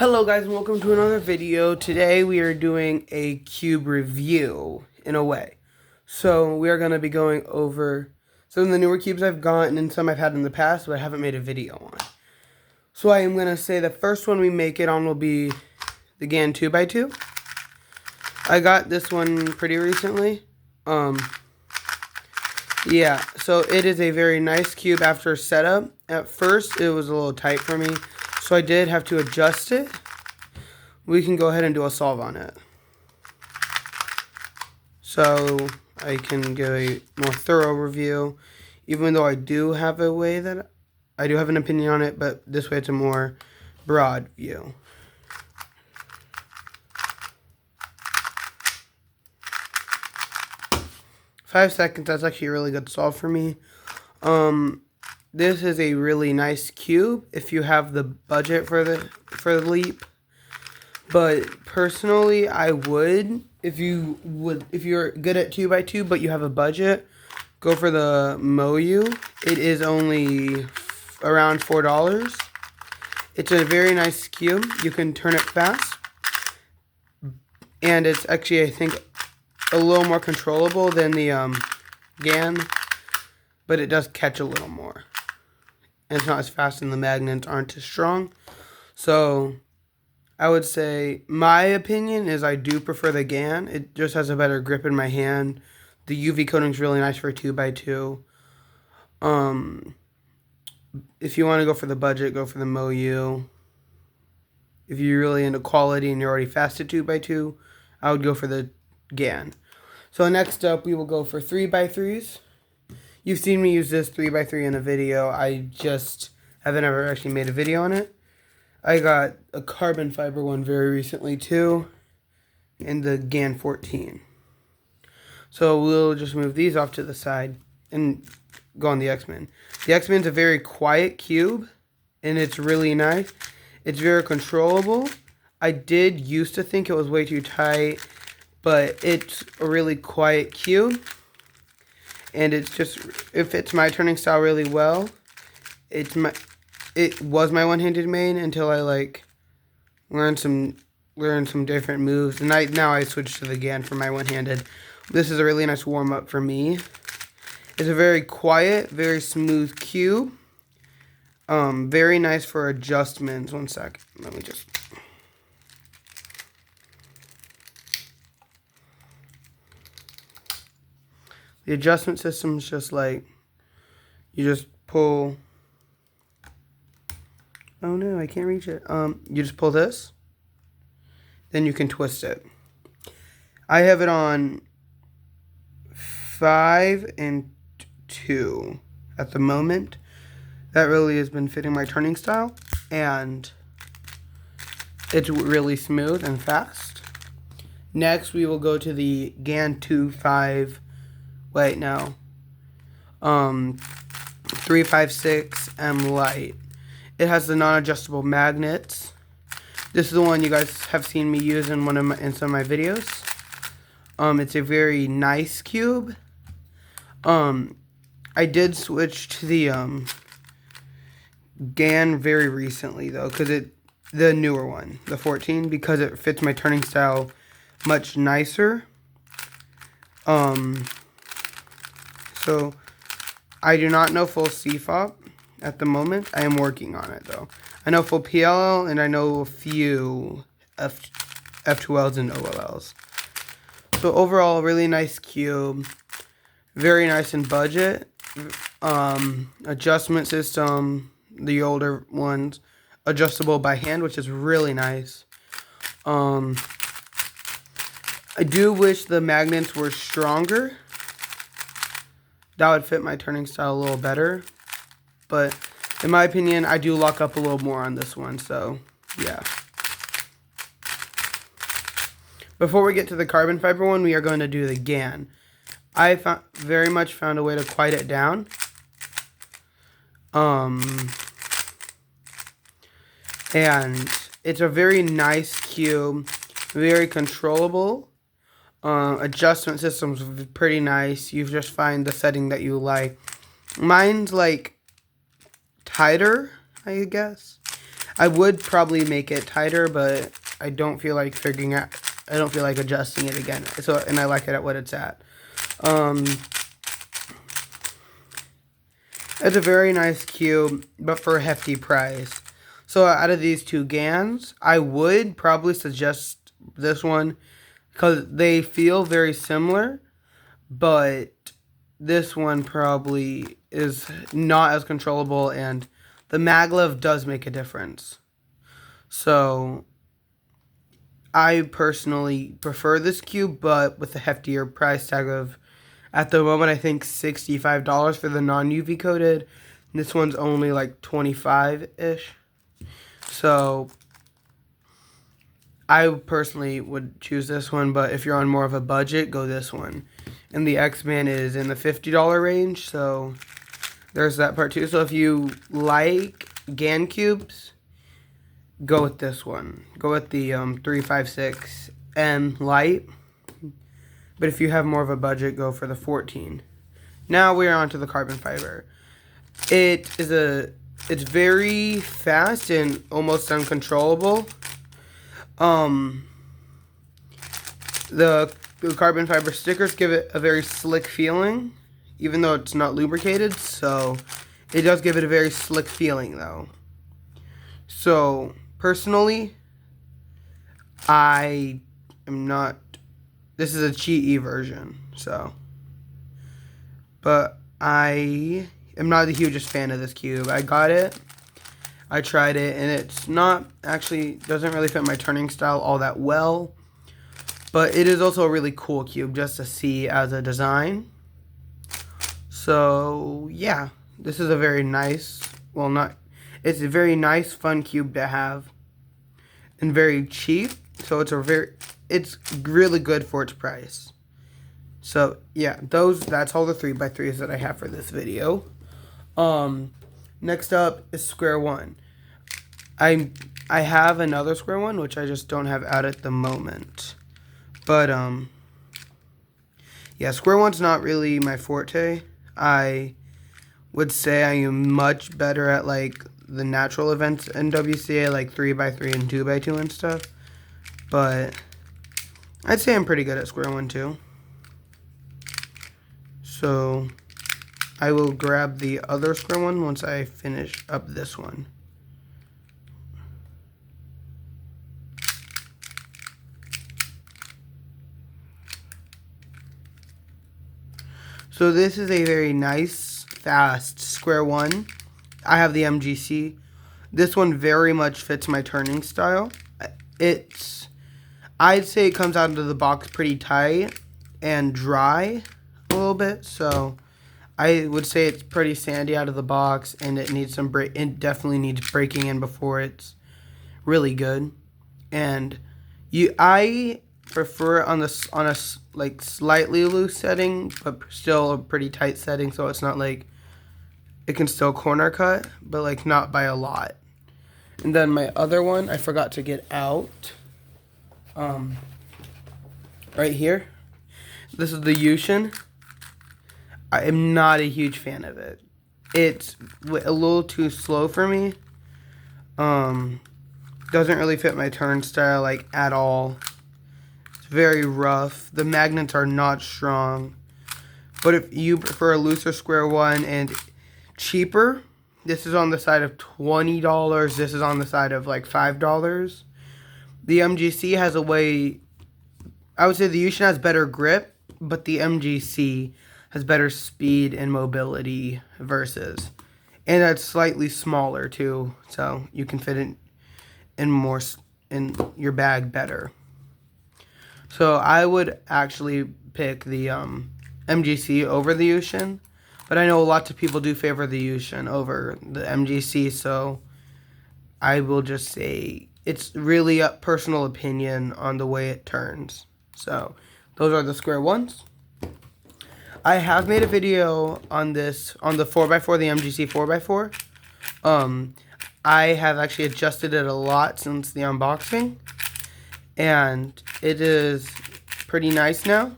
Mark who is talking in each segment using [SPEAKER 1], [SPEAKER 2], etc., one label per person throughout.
[SPEAKER 1] Hello guys and welcome to another video. Today we are doing a cube review in a way. So we are going to be going over some of the newer cubes I've gotten and some I've had in the past but I haven't made a video on. So I am going to say the first one we make it on will be the GAN 2x2. I got this one pretty recently. Yeah, so it is a very nice cube after setup. At first it was a little tight for me, so I did have to adjust it. We can go ahead and do a solve on it. So I can give a more thorough review, even though I do have a way that I do have an opinion on it, but this way it's a more broad view. Five seconds, that's actually a really good solve for me. This is a really nice cube if you have the budget for the Leap. But personally, I would, if you're good at 2x2 but you have a budget, go for the Moyu. It is only around $4. It's a very nice cube. You can turn it fast. And it's actually, I think, a little more controllable than the GAN, but it does catch a little more. And it's not as fast and the magnets aren't as strong. So I would say my opinion is I do prefer the GAN. It just has a better grip in my hand. The UV coating is really nice for 2x2. If you want to go for the budget, go for the Moyu. If you're really into quality and you're already fast at 2x2, I would go for the GAN. So next up, we will go for 3x3s. You've seen me use this 3x3 in a video. I just haven't ever actually made a video on it. I got a carbon fiber one very recently too, and the GAN 14. So we'll just move these off to the side and go on the X-Men. The X-Men's a very quiet cube, and it's really nice. It's very controllable. I did used to think it was way too tight, but it's a really quiet cube. And it's just, it fits my turning style really well. It was my one-handed main until I learned some different moves. And now I switched to the GAN for my one-handed. This is a really nice warm-up for me. It's a very quiet, very smooth cube. Very nice for adjustments. One sec. Let me just... The adjustment system is just like, you just pull... Oh no, I can't reach it. You just pull this, then you can twist it. I have it on 5 and 2 at the moment. That really has been fitting my turning style, and it's really smooth and fast. Next, we will go to the GAN 2.5. Wait, no. 356M Lite. It has the non-adjustable magnets. This is the one you guys have seen me use in some of my videos. It's a very nice cube. I did switch to the GAN very recently though, because the newer one, the 14, because it fits my turning style much nicer. So I do not know full CFOP at the moment. I am working on it though. I know full PLL and I know a few F2Ls and OLLs. So overall, a really nice cube. Very nice in budget. Adjustment system, the older ones, adjustable by hand, which is really nice. I do wish the magnets were stronger. That would fit my turning style a little better. But in my opinion, I do lock up a little more on this one. So, yeah. Before we get to the carbon fiber one, we are going to do the GAN. I very much found a way to quiet it down. And it's a very nice cube. Very controllable. Adjustment system's pretty nice. You just find the setting that you like. Mine's like tighter, I guess. I would probably make it tighter, but I don't feel like I don't feel like adjusting it again. So, and I like it at what it's at. It's a very nice cube, but for a hefty price. So out of these two GANs, I would probably suggest this one because they feel very similar, but this one probably is not as controllable, and the maglev does make a difference. So I personally prefer this cube, but with a heftier price tag of, at the moment, I think $65 for the non-UV coated. This one's only like 25-ish. So I personally would choose this one, but if you're on more of a budget, go this one. And the X-Man is in the $50 range, so there's that part too. So if you like GAN cubes, go with this one. Go with the 356M Lite. But if you have more of a budget, go for the 14. Now we are on to the carbon fiber. It's very fast and almost uncontrollable. The carbon fiber stickers give it a very slick feeling, even though it's not lubricated. So it does give it a very slick feeling, though. So personally, I am not. This is a GE version, so. But I am not the hugest fan of this cube. I got it, I tried it, and it's not actually, doesn't really fit my turning style all that well. But it is also a really cool cube just to see as a design. So, yeah. This is a very nice, well, not, it's a very nice, fun cube to have. And very cheap. So it's really good for its price. So yeah, that's all the 3x3s that I have for this video. Next up is Square One. I have another Square One, which I just don't have out at the moment. But yeah, Square One's not really my forte. I would say I am much better at like the natural events in WCA, like 3x3 and 2x2 and stuff. But I'd say I'm pretty good at Square One too. So I will grab the other Square One once I finish up this one. So this is a very nice, fast Square One. I have the MGC. This one very much fits my turning style. I'd say it comes out of the box pretty tight and dry a little bit. So I would say it's pretty sandy out of the box, and it needs some it definitely needs breaking in before it's really good. And I prefer it on a like slightly loose setting, but still a pretty tight setting, so it's not like it can still corner cut, but like not by a lot. And then my other one I forgot to get out. Right here. This is the Yushin. I am not a huge fan of it. It's a little too slow for me. Doesn't really fit my turn style like at all. It's very rough. The magnets are not strong. But if you prefer a looser Square One and cheaper, this is on the side of $20. This is on the side of like $5. The MGC has a way, I would say the Yushin has better grip, but the MGC has better speed and mobility versus. And it's slightly smaller too, so you can fit it in your bag better. So I would actually pick the MGC over the Yushin, but I know lots of people do favor the Yushin over the MGC, so I will just say it's really a personal opinion on the way it turns. So those are the Square Ones. I have made a video on this, on the 4x4, the MGC 4x4. I have actually adjusted it a lot since the unboxing, and it is pretty nice now.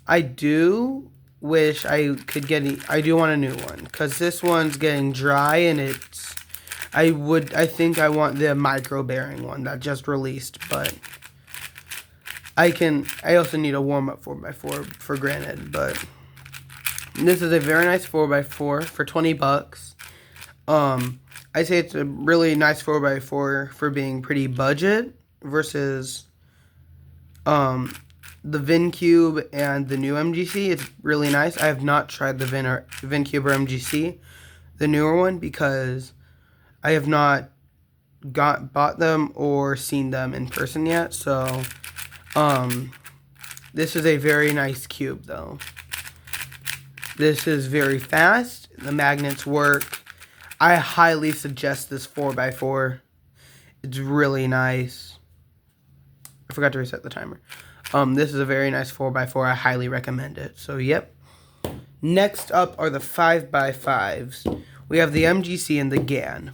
[SPEAKER 1] I do wish I could I do want a new one, because this one's getting dry, and I think I want the micro bearing one that just released, but I also need a warm-up 4x4 for granted, but this is a very nice 4x4 for $20. I'd say it's a really nice 4x4 for being pretty budget versus the VinCube and the new MGC. It's really nice. I have not tried the VinCube or MGC, the newer one, because I have not bought them or seen them in person yet. So this is a very nice cube though. This is very fast. The magnets work. I highly suggest this 4x4. It's really nice. I forgot to reset the timer. This is a very nice 4x4. I highly recommend it. So, yep. Next up are the 5x5s. We have the MGC and the GAN.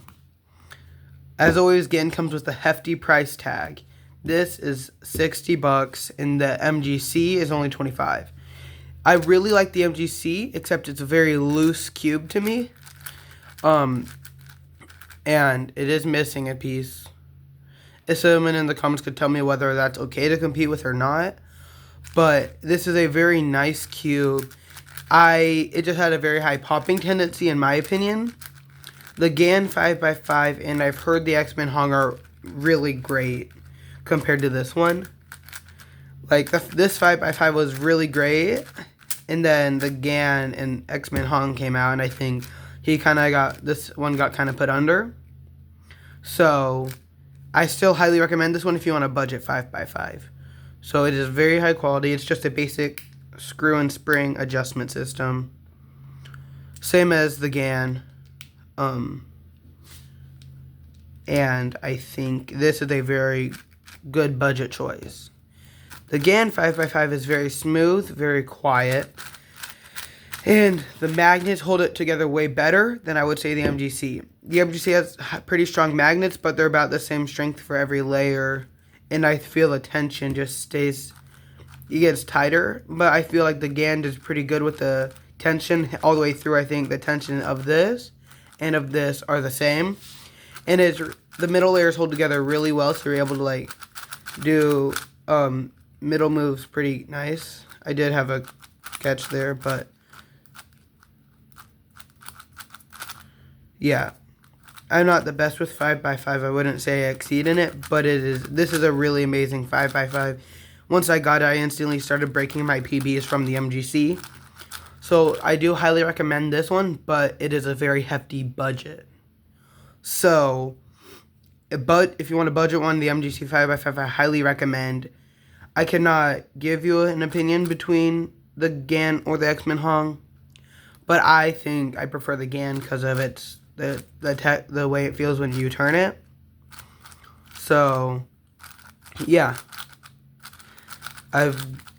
[SPEAKER 1] As always, GAN comes with a hefty price tag. This is $60 and the MGC is only $25. I really like the MGC, except it's a very loose cube to me. And it is missing a piece. If someone in the comments could tell me whether that's okay to compete with or not. But this is a very nice cube. It just had a very high popping tendency in my opinion. The GAN 5x5 and I've heard the X-Men Hong are really great compared to this one. Like this 5x5 was really great. And then the GAN and X-Men Hong came out and I think this one got kind of put under. So, I still highly recommend this one if you want a budget 5x5. So, it is very high quality. It's just a basic screw and spring adjustment system. Same as the GAN. And I think this is a very good budget choice. The GAN 5x5 is very smooth, very quiet. And the magnets hold it together way better than I would say the MGC. The MGC has pretty strong magnets, but they're about the same strength for every layer. And I feel the tension just stays, it gets tighter. But I feel like the GAN is pretty good with the tension all the way through. I think the tension of this and of this are the same. And the middle layers hold together really well, so you're able to like do middle moves pretty nice. I did have a catch there, but yeah, I'm not the best with 5x5. I wouldn't say I exceed in it, but this is a really amazing 5x5. Once I got it, I instantly started breaking my PBs from the MGC. So I do highly recommend this one, but it is a very hefty budget. So, but if you want a budget one, the MGC 5x5 I highly recommend. I cannot give you an opinion between the GAN or the X-Men Hong, but I think I prefer the GAN because of its the way it feels when you turn it. So, yeah.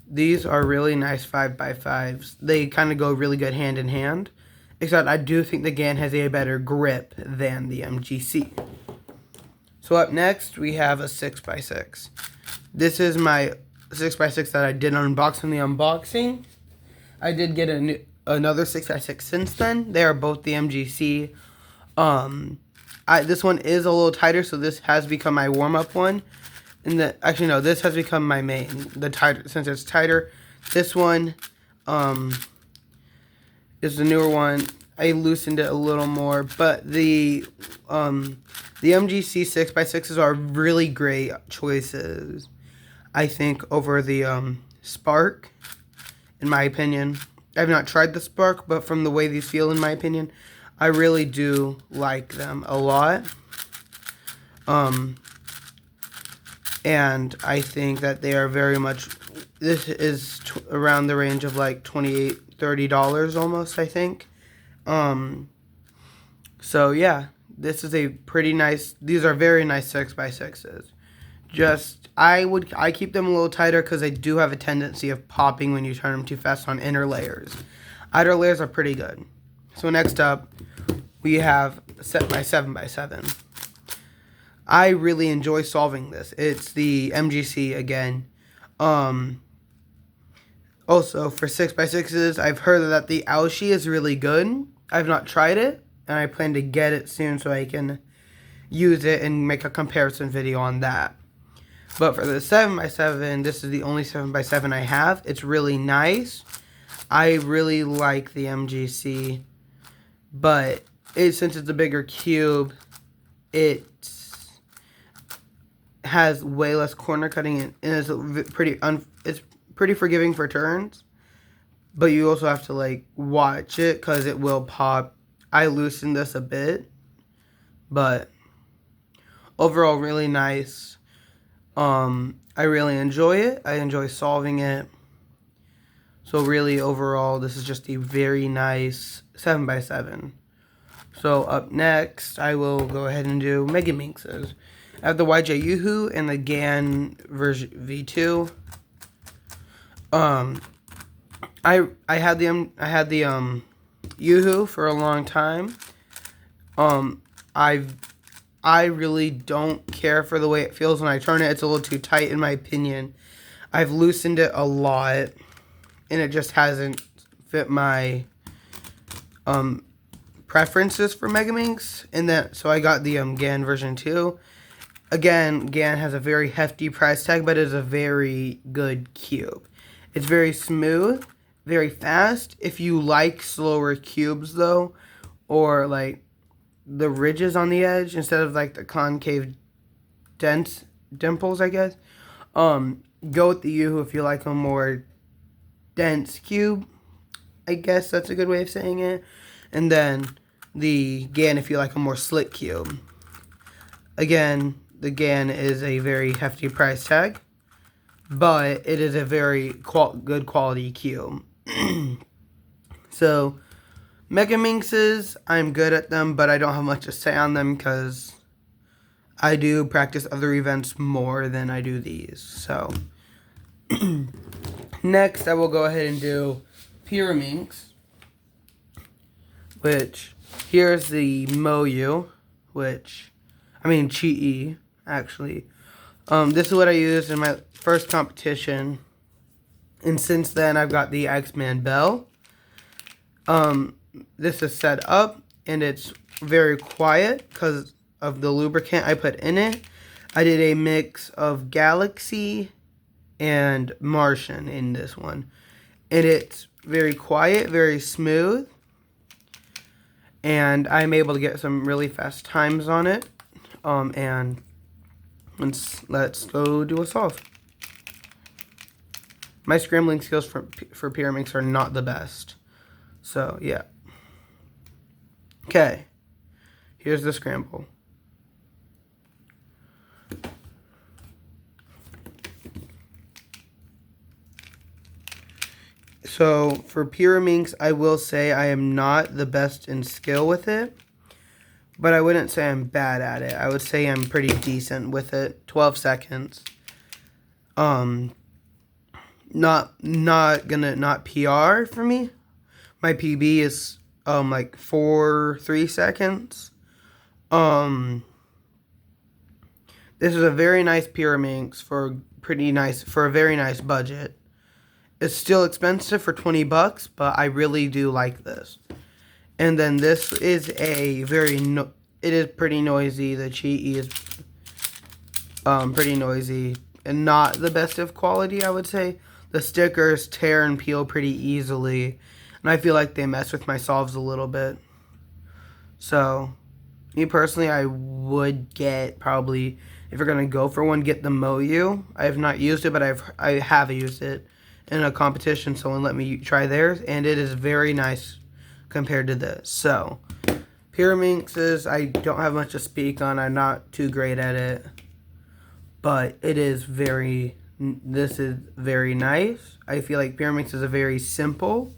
[SPEAKER 1] These are really nice 5x5s. They kind of go really good hand in hand. Except I do think the GAN has a better grip than the MGC. So up next, we have a 6x6. This is my 6x6 that I did unbox in the unboxing. I did get another 6x6 since then. They are both the MGC. This one is a little tighter, so this has become my warm-up one. And actually no, this has become my main. Since it's tighter, this one is the newer one. I loosened it a little more, but the MGC 6x6s are really great choices, I think, over the Spark, in my opinion. I've not tried the Spark, but from the way these feel, in my opinion, I really do like them a lot. And I think that they are very much, this is around the range of like $28, $30 almost, I think. So yeah, this is a pretty nice, these are very nice 6x6s. I keep them a little tighter because they do have a tendency of popping when you turn them too fast on inner layers. Outer layers are pretty good. So next up, we have my 7x7. I really enjoy solving this. It's the MGC again. Also, for 6x6s, I've heard that the Aoshi is really good. I've not tried it, and I plan to get it soon so I can use it and make a comparison video on that. But for the 7x7, this is the only 7x7 I have. It's really nice. I really like the MGC, but since it's a bigger cube, it has way less corner cutting and it's pretty forgiving for turns. But you also have to like watch it because it will pop. I loosened this a bit, but overall really nice. I really enjoy it. I enjoy solving it. So really overall, this is just a very nice 7x7. So up next, I will go ahead and do Megaminxes. I have the YJ Yoo-Hoo and the GAN version V2. I had the Yoo-Hoo for a long time. I really don't care for the way it feels when I turn it. It's a little too tight in my opinion. I've loosened it a lot, and it just hasn't fit my preferences for Megaminx. And so I got the GAN version 2. Again, GAN has a very hefty price tag, but it is a very good cube. It's very smooth, very fast. If you like slower cubes though, or like the ridges on the edge instead of like the concave dense dimples, I guess, go with the Yoo-Hoo if you like a more dense cube. I guess that's a good way of saying it. And then the GAN if you like a more slick cube. Again, the GAN is a very hefty price tag, but it is a very good quality cube. So Megaminxes, I'm good at them, but I don't have much to say on them because I do practice other events more than I do these. So next, I will go ahead and do Pyraminx, which here's the Moyu, Chi-E, actually. This is what I used in my first competition, and since then I've got the X-Man Bell. This is set up, and it's very quiet because of the lubricant I put in it. I did a mix of Galaxy and Martian in this one, and it's very quiet, very smooth, and I'm able to get some really fast times on it. And let's go do a solve. My scrambling skills for Pyraminx are not the best. So, yeah. Okay. Here's the scramble. So, for Pyraminx, I will say I am not the best in skill with it. But I wouldn't say I'm bad at it. I would say I'm pretty decent with it. 12 seconds. Not PR for me. My PB is like 3 seconds. This is a very nice Pyraminx for a very nice budget. It's still expensive for $20, but I really do like this. And then this is it is pretty noisy. The Chi-E is pretty noisy and not the best of quality, I would say. The stickers tear and peel pretty easily, and I feel like they mess with my solves a little bit. So, me personally, I would get probably, if you're gonna go for one, get the Moyu. I have not used it, but I have used it in a competition. Someone let me try theirs, and it is very nice compared to this. So, Pyraminxes, I don't have much to speak on. I'm not too great at it, but this is very nice. I feel like Pyraminx is a very simple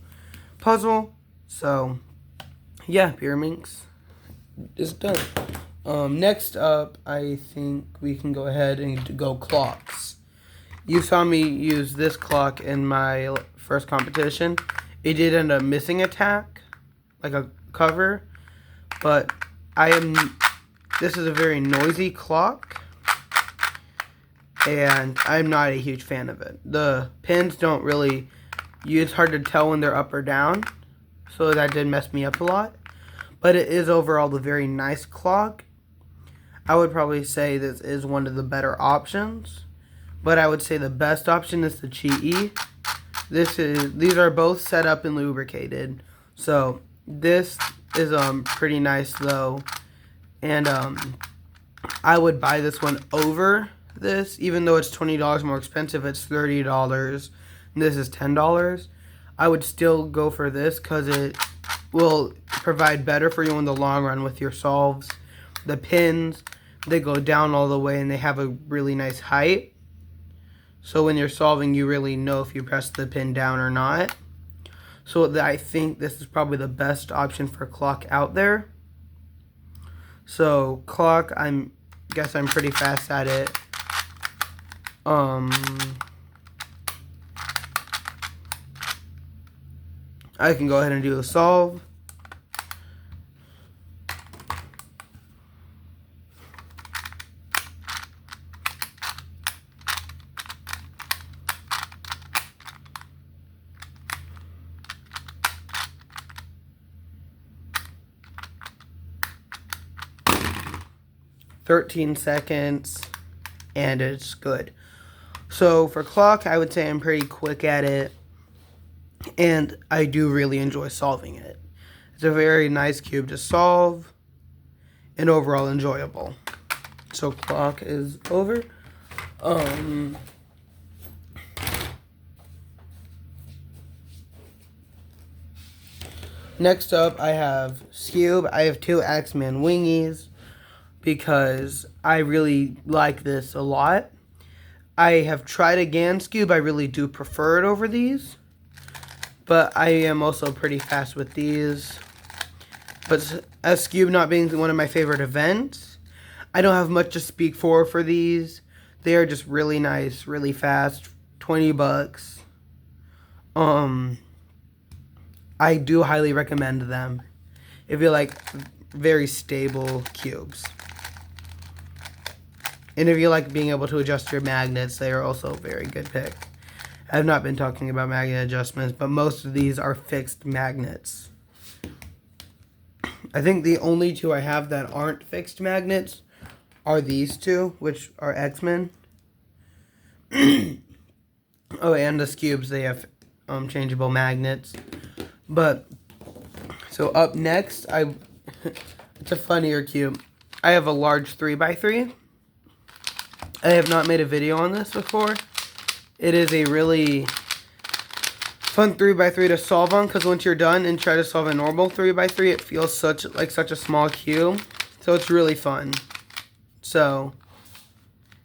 [SPEAKER 1] puzzle. So, yeah, Pyraminx is done. Next up, I think we can go ahead and go clocks. You saw me use this clock in my first competition. It did end up missing a tack, like a cover, but this is a very noisy clock, and I'm not a huge fan of it. The pins don't really, it's hard to tell when they're up or down, so that did mess me up a lot, but it is overall a very nice clock. I would probably say this is one of the better options. But I would say the best option is the Chi-E. These are both set up and lubricated. So this is pretty nice though. And I would buy this one over this, even though it's $20 more expensive. It's $30 and this is $10. I would still go for this because it will provide better for you in the long run with your solves. The pins, they go down all the way and they have a really nice height. So when you're solving, you really know if you press the pin down or not. So I think this is probably the best option for clock out there. So clock, guess I'm pretty fast at it. I can go ahead and do a solve. "13 seconds, and it's good." So for clock, I would say I'm pretty quick at it, and I do really enjoy solving it. It's a very nice cube to solve, and overall enjoyable. So clock is over. Next up, I have Skewb. I have two X-Men Wingies because I really like this a lot. I have tried a GAN Skewb. I really do prefer it over these. But I am also pretty fast with these. But as Skewb not being one of my favorite events, I don't have much to speak for these. They are just really nice, really fast. $20. I do highly recommend them if you like very stable cubes. And if you like being able to adjust your magnets, they are also a very good pick. I have not been talking about magnet adjustments, but most of these are fixed magnets. I think the only two I have that aren't fixed magnets are these two, which are X-Men. Oh, and the Skewbs, they have changeable magnets. But, so up next, it's a funnier cube. I have a large 3x3. I have not made a video on this before. It is a really fun 3x3 to solve on, because once you're done and try to solve a normal 3x3, it feels such a small cube. So it's really fun. So,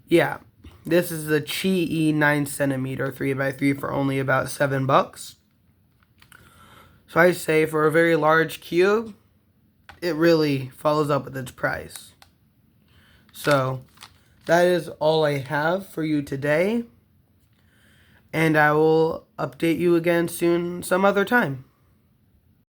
[SPEAKER 1] yeah. This is the Chi-E 9cm 3x3 for only about $7. So I say for a very large cube, it really follows up with its price. So that is all I have for you today. And I will update you again soon some other time.